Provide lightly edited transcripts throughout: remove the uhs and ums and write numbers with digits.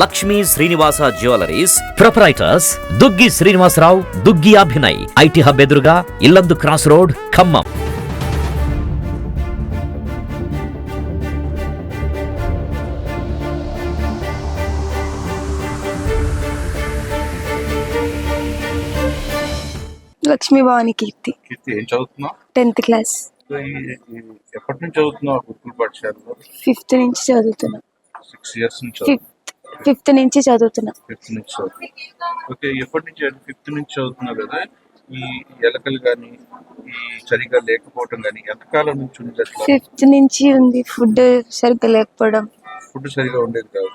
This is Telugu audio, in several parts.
Lakshmi Srinivasa jewelleries proprietors Duggi Srinivasarao, Duggi Abhinay, IT hub ఎదురుగా ఇల్లందు క్రాస్ రోడ్, ఖమ్మం. లక్ష్మీ భవాని కీర్తి. ఏం చదువుతున్నావు? 10th class. ఎప్పటి నుంచి చదువుతున్నావు గురుకుల పాఠశాలలో? 5th నుంచి చదువుతున్నా. 6 years నుంచి. 5th నుంచి చదువుతున్నా. 5th నుంచి ఓకే. ఎప్పటి నుంచి? 5th నుంచి చదువుతున్నావు కదా. ఈ ఎలకలు కానీ ఈ సరిగా లేకపోవడం కానీ ఎంతకాలం నుంచి ఉంది? 5th నుంచి ఉంది. ఫుడ్ సరిగ్గా లేకపోవడం, ఫుడ్ సరిగా ఉండేది కాదు,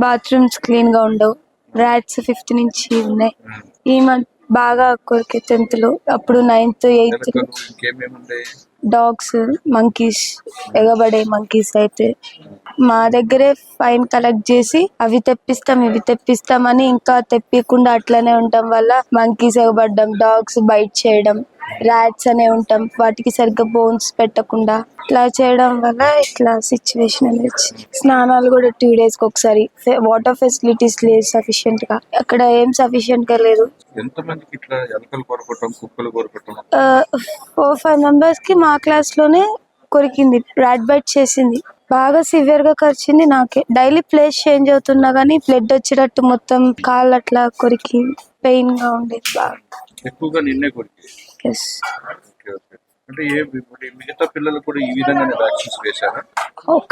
బాత్రూమ్స్ క్లీన్ గా ఉండవు, ర్యాట్స్ 5th నుంచి ఉన్నాయి. ఈ బాగా కొరికే 10th లో. అప్పుడు 9th 8th ఇంకేమేమి ఉండే? డాగ్స్, మంకీస్, ఎగబడే మంకీస్. అయితే మా దగ్గరే ఫైన్ కలెక్ట్ చేసి అవి తెప్పిస్తాం ఇవి తెప్పిస్తామని ఇంకా తెప్పికుండా అట్లనే ఉండటం వల్ల మంకీస్ ఎగబడ్డం, డాగ్స్ బైట్ చేయడం, ర్యాట్స్ అనే ఉంటాం, వాటికి సరిగ్గా బోన్స్ పెట్టకుండా ఇట్లా చేయడం వల్ల ఇట్లా సిచ్యువేషన్ అనేది. స్నానాలు కూడా 2 days కి ఒకసారి. వాటర్ ఫెసిలిటీస్ లేదు సఫిషియెంట్ గా, అక్కడ ఏం సఫిషియెంట్ గా లేదు. 4-5 members కి మా క్లాస్ లోనే కొరికింది, ర్యాట్ బైట్ చేసింది. బాగా సివియర్ గా కరిచింది నాకే. డైలీ ప్లేస్ చేంజ్ అవుతున్నా గానీ బ్లడ్ వచ్చేటట్టు మొత్తం కాళ్ళు అట్లా కొరికి పెయిన్ గా ఉండేది బాగా. ఎక్కువగా నిన్నే కొరికింది? yes. అంటే మిగతా పిల్లలు కూడా ఈ విధంగానే వ్యాక్సిన్స్ వేశారా? ఒక్క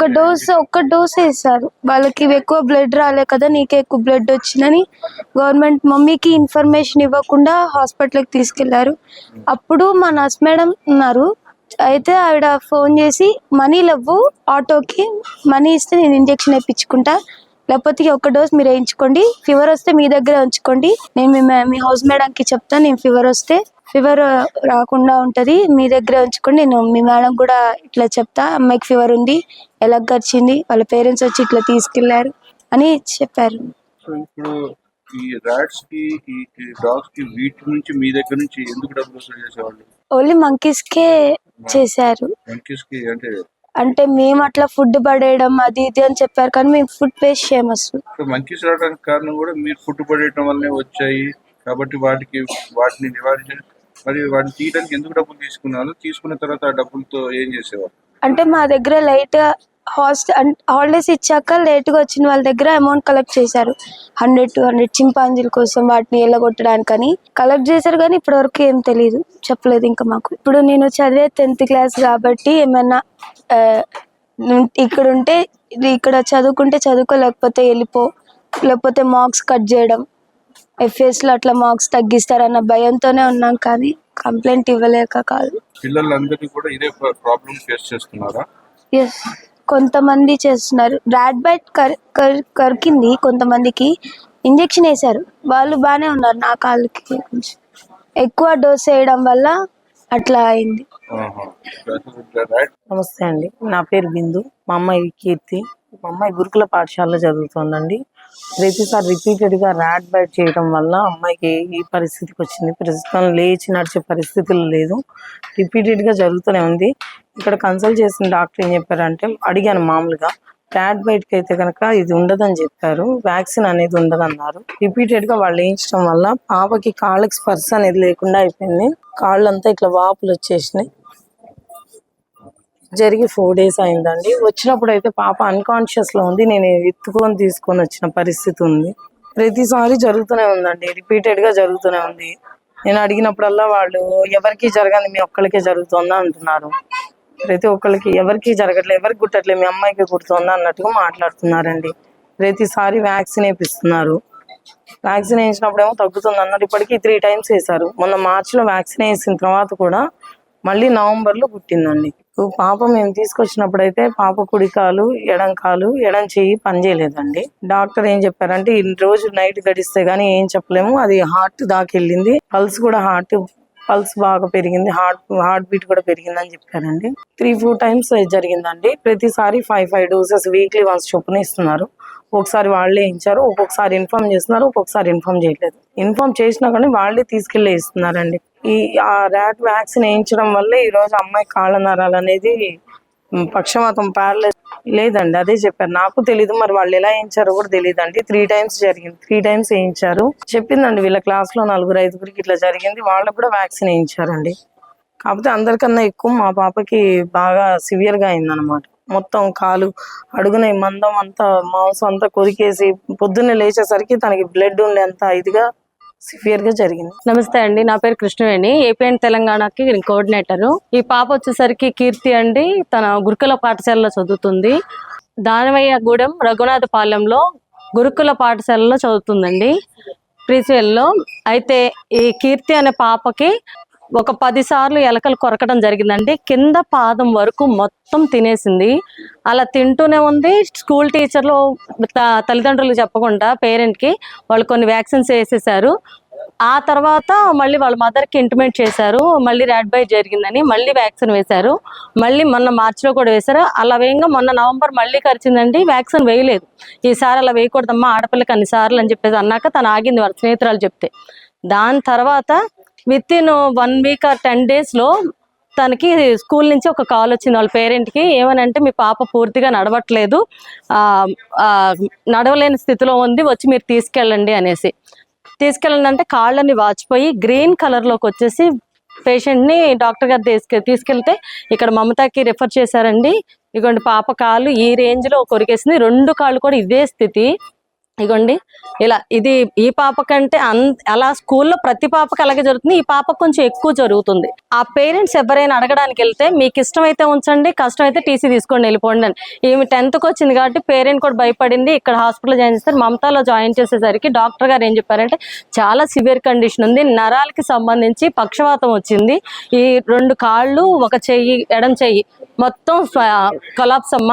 డోస్ వేసారు. వాళ్ళకి ఎక్కువ బ్లడ్ రాలే కదా, నీకే ఎక్కువ బ్లడ్ వచ్చిందని గవర్నమెంట్ మమ్మీకి ఇన్ఫర్మేషన్ ఇవ్వకుండా హాస్పిటల్కి తీసుకెళ్లారు. అప్పుడు మా నర్స్ మేడం ఉన్నారు. అయితే ఆవిడ ఫోన్ చేసి మనీ లేవు, ఆటోకి మనీ ఇస్తే నేను ఇంజెక్షన్ వేయించుకుంటా, లేకపోతే ఒక డోస్ మీరు వేయించుకోండి, ఫీవర్ వస్తే మీ దగ్గరే ఉంచుకోండి, నేను మీ హౌస్ మేడంకి చెప్తాను, నేను ఫీవర్ రాకుండా ఉంటుంది, మీ దగ్గరే ఉంచుకోండి, నేను మీ మేడం కూడా ఇట్లా చెప్తా, అమ్మాయికి ఫీవర్ ఉంది, ఎలా గడిచింది, వాళ్ళ పేరెంట్స్ వచ్చి ఇట్లా తీసుకెళ్లారు అని చెప్పారు. ఇప్పుడు ఈ రాట్స్ కి ఈ డాగ్స్ కి వీటి నుంచి మీ దగ్గర నుంచి ఎందుకు డబ్బులు వసూలు చేసేవాళ్ళు? ఓన్లీ మంకీస్ కే చేశారు. మంకీస్ కి అంటే మేము అట్లా ఫుడ్ పడేయడం అది ఇది అని చెప్పారు, కానీ మేము ఫుడ్ పేస్ట్ చేయము అసలు. మంకీస్ రావడానికి కారణం కూడా మీరు ఫుడ్ పడేయడం వల్లనే వచ్చాయి కాబట్టి వాటిని నివారించారు. మరి వాటిని తీయడానికి ఎందుకు డబ్బులు తీసుకున్నారు? తీసుకున్న తర్వాత ఆ డబ్బులతో ఏం చేసేవారు? అంటే మా దగ్గర లైట్ హాలిడేస్ ఇచ్చాక లేట్ గా వచ్చిన వాళ్ళ దగ్గర అమౌంట్ కలెక్ట్ చేశారు. 100-200 చింపాంజీల కోసం వాటిని ఎల్లగొట్టడానికని కలెక్ట్ చేశారు, కానీ ఇప్పటి వరకు ఏం తెలియదు, చెప్పలేదు ఇంకా మాకు. ఇప్పుడు నేను చదివే 10th క్లాస్ కాబట్టి ఏమన్నా ఇక్కడ ఉంటే ఇక్కడ చదువుకుంటే చదువుకో, లేకపోతే వెళ్ళిపో, లేకపోతే మార్క్స్ కట్ చేయడం, FS లో అట్లా మార్క్స్ తగ్గిస్తారన్న భయంతోనే ఉన్నాం, కానీ కంప్లైంట్ ఇవ్వలేక కాదు. పిల్లలందరికీ కూడా ఇదే ప్రాబ్లం ఫేస్ చేస్తున్నారా? ఎస్, కొంతమంది చేస్తున్నారు. ర్యాట్ బైట్ కరికింది, కొంతమందికి ఇంజెక్షన్ వేశారు, వాళ్ళు బాగానే ఉన్నారు. నా కాళ్ళకి కొంచెం ఎక్కువ డోస్ వేయడం వల్ల అట్లా అయింది. నమస్తే అండి, నా పేరు బిందు, మా అమ్మాయి కీర్తి. మా అమ్మాయి గురుకుల పాఠశాలలో చదువుతుందండి. ప్రతిసారి రిపీటెడ్గా ర్యాట్ బైట్ చేయడం వల్ల అమ్మాయికి ఈ పరిస్థితికి వచ్చింది. ప్రస్తుతం లేచి నడిచే పరిస్థితులు లేదు, రిపీటెడ్గా జరుగుతూనే ఉంది. ఇక్కడ కన్సల్ట్ చేసిన డాక్టర్ ఏం చెప్పారంటే, అడిగాను మామూలుగా, ర్యాట్ బైట్కి అయితే కనుక ఇది ఉండదని చెప్పారు, వ్యాక్సిన్ అనేది ఉండదన్నారు. రిపీటెడ్గా వాళ్ళు వేయించడం వల్ల పాపకి కాళ్ళకి స్పర్శ అనేది లేకుండా అయిపోయింది. కాళ్ళంతా ఇట్లా వాపులు వచ్చేసినాయి. జరిగి 4 days అయిందండి. వచ్చినప్పుడు అయితే పాప అన్కాన్షియస్ లో ఉంది, నేను ఎత్తుకొని తీసుకొని వచ్చిన పరిస్థితి ఉంది. ప్రతిసారి జరుగుతూనే ఉందండి, రిపీటెడ్ గా జరుగుతూనే ఉంది. నేను అడిగినప్పుడల్లా వాళ్ళు ఎవరికి జరగని మీ ఒక్కరికే జరుగుతుందా అంటున్నారు. ప్రతి ఒక్కరికి ఎవరికి జరగట్లేదు, ఎవరికి గుట్టట్లేదు, మీ అమ్మాయికి గుర్తుందా అన్నట్టుగా మాట్లాడుతున్నారండి. ప్రతిసారి వ్యాక్సిన్ వేపిస్తున్నారు. వ్యాక్సిన్ వేసినప్పుడు ఏమో తగ్గుతుంది అన్నారు, ఇప్పటికీ 3 times వేశారు. మొన్న మార్చిలో వ్యాక్సిన్ వేసిన తర్వాత కూడా మళ్ళీ నవంబర్లో పుట్టిందండి. పాప మేము తీసుకొచ్చినప్పుడు అయితే పాప కుడికాలు, ఎడం చెయ్యి పనిచేయలేదండి. డాక్టర్ ఏం చెప్పారంటే, ఈ రోజు నైట్ గడిస్తే గానీ ఏం చెప్పలేము, అది హార్ట్ దాకా వెళ్ళింది, పల్స్ కూడా పల్స్ బాగా పెరిగింది, హార్ట్ బీట్ కూడా పెరిగిందని చెప్పారండి. 3-4 times జరిగిందండి. ప్రతిసారి 5 doses వీక్లీ వన్స్ చొప్పున ఇస్తున్నారు. ఒకసారి వాళ్ళే ఇచ్చారు, ఒక్కొక్కసారి ఇన్ఫార్మ్ చేస్తున్నారు, ఒక్కొక్కసారి ఇన్ఫార్మ్ చేయట్లేదు. ఇన్ఫార్మ్ చేసినా కానీ వాళ్ళే తీసుకెళ్లి ఇస్తున్నారండి. ఆ ర్యాట్ వ్యాక్సిన్ వేయించడం వల్ల ఈ రోజు అమ్మాయి కాళ్ళ నరాలు అనేది పక్షవాతం, ప్యారలైజ్ లేదండి, అదే చెప్పారు. నాకు తెలీదు, మరి వాళ్ళు ఎలా వేయించారో కూడా తెలియదండి. 3 times జరిగింది, 3 times వేయించారు. చెప్పిందండి వీళ్ళ క్లాస్ లో 4-5గురికి ఇట్లా జరిగింది, వాళ్ళకు కూడా వ్యాక్సిన్ వేయించారండి. కాకపోతే అందరికన్నా ఎక్కువ మా పాపకి బాగా సివియర్ గా అయిందనమాట. మొత్తం కాలు అడుగున ఈ మందం అంతా మాంసం అంతా కొరికేసి పొద్దున్నే లేచేసరికి తనకి బ్లడ్ ఉండేంత ఇదిగా సివియర్ గా జరిగింది. నమస్తే అండి, నా పేరు కృష్ణవేణి, ఏపీ అండ్ తెలంగాణకి కోఆర్డినేటర్. ఈ పాప వచ్చేసరికి కీర్తి అండి, తన గురుకుల పాఠశాలలో చదువుతుంది. దానవయ్యగూడెం రఘునాథపాలెంలో గురుకుల పాఠశాలలో చదువుతుందండి, ప్రీస్వెల్లో. అయితే ఈ కీర్తి అనే పాపకి ఒక 10 సార్లు ఎలకలు కొరకడం జరిగిందండి. కింద పాదం వరకు మొత్తం తినేసింది. అలా తింటూనే ఉంది. స్కూల్ టీచర్లు తల్లిదండ్రులు చెప్పకుండా పేరెంట్కి వాళ్ళు కొన్ని వ్యాక్సిన్స్ వేసేసారు. ఆ తర్వాత మళ్ళీ వాళ్ళ మదర్కి ఇంటిమేట్ చేశారు, మళ్ళీ ర్యాట్ బైట్ జరిగిందని. మళ్ళీ వ్యాక్సిన్ వేశారు. మళ్ళీ మొన్న మార్చిలో కూడా వేశారు. అలా వేయంగా మొన్న నవంబర్ మళ్ళీ కరిచిందండి, వ్యాక్సిన్ వేయలేదు. ఈసారి అలా వేయకూడదమ్మా ఆడపిల్లకి అన్నిసార్లు అని చెప్పేసి అన్నాక తను ఆగింది వాళ్ళ స్నేహితురాలు చెప్తే. దాని తర్వాత వితిన్ 1 week or 10 daysలో తనకి స్కూల్ నుంచి ఒక కాల్ వచ్చింది వాళ్ళ పేరెంట్కి. ఏమనంటే మీ పాప పూర్తిగా నడవట్లేదు, నడవలేని స్థితిలో ఉంది, వచ్చి మీరు తీసుకెళ్ళండి అనేసి. తీసుకెళ్ళండి అంటే కాళ్ళని వాచిపోయి గ్రీన్ కలర్లోకి వచ్చేసి పేషెంట్ని డాక్టర్ గారు తీసుకెళ్తే ఇక్కడ మమతాకి రిఫర్ చేశారండి. ఇగోండి పాప కాళ్ళు ఈ రేంజ్లో కొరికేసింది, 2 కాళ్ళు కూడా ఇదే స్థితి. ఇగోండి ఇలా. ఇది ఈ పాప కంటే అలా స్కూల్లో ప్రతి పాపకి అలాగే జరుగుతుంది, ఈ పాపకు కొంచెం ఎక్కువ జరుగుతుంది. ఆ పేరెంట్స్ ఎవరైనా అడగడానికి వెళ్తే మీకు ఇష్టమైతే ఉంచండి, కష్టమైతే టీసీ తీసుకోండి వెళ్ళిపోండి అని. ఈమె 10th వచ్చింది కాబట్టి పేరెంట్ కూడా భయపడింది. ఇక్కడ హాస్పిటల్ జాయిన్ చేస్తారు. మమతాలో జాయిన్ చేసేసరికి డాక్టర్ గారు ఏం చెప్పారంటే చాలా సివియర్ కండిషన్ ఉంది, నరాలకి సంబంధించి పక్షవాతం వచ్చింది, ఈ 2 కాళ్ళు ఒక చెయ్యి ఎడం చెయ్యి మొత్తం కొలాప్స్ అమ్మ.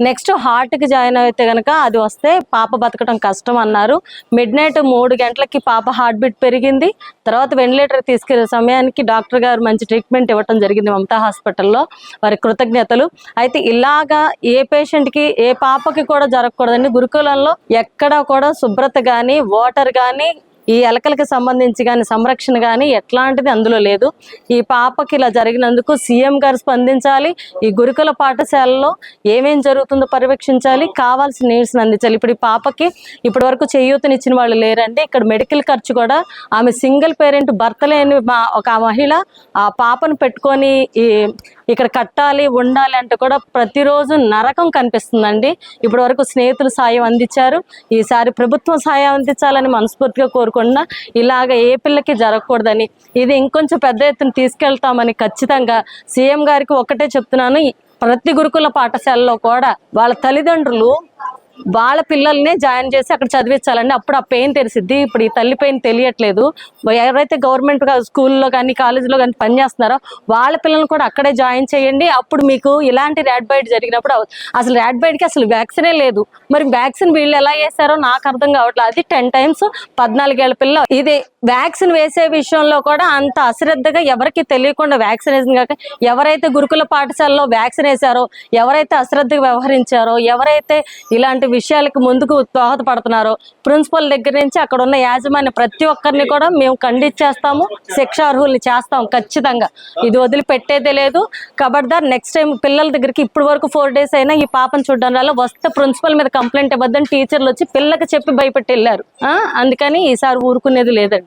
నెక్స్ట్ హార్ట్కి జాయిన్ అయితే కనుక అది వస్తే పాప బతకడం కష్టం అన్నారు. మిడ్ నైట్ 3 గంటలకి పాప హార్ట్ బీట్ పెరిగింది. తర్వాత వెంటిలేటర్ తీసుకెళ్లే సమయానికి డాక్టర్ గారు మంచి ట్రీట్మెంట్ ఇవ్వటం జరిగింది మమతా హాస్పిటల్లో, వారి కృతజ్ఞతలు. అయితే ఇలాగా ఏ పేషెంట్కి ఏ పాపకి కూడా జరగకూడదండి. గురుకులంలో ఎక్కడ కూడా శుభ్రత కానీ వాటర్ కానీ ఈ ఎలకలకి సంబంధించి కానీ సంరక్షణ కానీ ఎట్లాంటిది అందులో లేదు. ఈ పాపకి ఇలా జరిగినందుకు సీఎం గారు స్పందించాలి, ఈ గురుకుల పాఠశాలలో ఏమేం జరుగుతుందో పర్యవేక్షించాలి, కావాల్సిన నీడ్స్ని అందించాలి. ఇప్పుడు ఈ పాపకి ఇప్పటి వరకు చేయూతనిచ్చిన వాళ్ళు లేరండి. ఇక్కడ మెడికల్ ఖర్చు కూడా ఆమె సింగిల్ పేరెంట్, భర్త లేని ఒక మహిళ ఆ పాపను పెట్టుకొని ఇక్కడ కట్టాలి ఉండాలి అంటే కూడా ప్రతిరోజు నరకం కనిపిస్తుందండి. ఇప్పటి వరకు స్నేహితులు సాయం అందించారు, ఈసారి ప్రభుత్వం సాయం అందించాలని మనస్ఫూర్తిగా కోరుకుంటున్నా. ఇలాగ ఏ పిల్లకి జరగకూడదని, ఇది ఇంకొంచెం పెద్ద ఎత్తున తీసుకెళ్తామని ఖచ్చితంగా సీఎం గారికి ఒకటే చెప్తున్నాను. ప్రతి గురుకుల పాఠశాలలో కూడా వాళ్ళ తల్లిదండ్రులు వాళ్ళ పిల్లల్ని జాయిన్ చేసి అక్కడ చదివించాలండి. అప్పుడు ఆ పెయిన్ తెలిసిద్ది. ఇప్పుడు ఈ తల్లి పెయిన్ తెలియట్లేదు. ఎవరైతే గవర్నమెంట్ స్కూల్లో కానీ కాలేజీలో కానీ పనిచేస్తున్నారో వాళ్ళ పిల్లల్ని కూడా అక్కడే జాయిన్ చేయండి. అప్పుడు మీకు ఇలాంటి ర్యాట్ బైట్ జరిగినప్పుడు అసలు ర్యాట్ బైట్కి అసలు వ్యాక్సినే లేదు. మరి వ్యాక్సిన్ వీళ్ళు ఎలా వేసారో నాకు అర్థం కావట్లేదు. అది 10 times 14 ఏళ్ల పిల్ల. ఇది వ్యాక్సిన్ వేసే విషయంలో కూడా అంత అశ్రద్ధగా ఎవరికి తెలియకుండా వ్యాక్సిన్ వేసింది కాక ఎవరైతే గురుకుల పాఠశాలలో వ్యాక్సిన్ వేసారో, ఎవరైతే అశ్రద్ధగా వ్యవహరించారో, ఎవరైతే ఇలాంటి విషయాలకు ముందుకు దోహదపడుతున్నారో ప్రిన్సిపల్ దగ్గర నుంచి అక్కడ ఉన్న యాజమాన్య ప్రతి ఒక్కరిని కూడా మేము ఖండించేస్తాము, శిక్షార్హుల్ని చేస్తాం ఖచ్చితంగా. ఇది వదిలిపెట్టేదే లేదు. ఖబర్దార్ నెక్స్ట్ టైం పిల్లల దగ్గరికి ఇప్పటి వరకు 4 days అయినా ఈ పాపను చూడడం వల్ల వస్తే ప్రిన్సిపల్ మీద కంప్లైంట్ ఇవ్వద్దని టీచర్లు వచ్చి పిల్లకి చెప్పి భయపెట్టి వెళ్ళారు. అందుకని ఈసారి ఊరుకునేది లేదండి.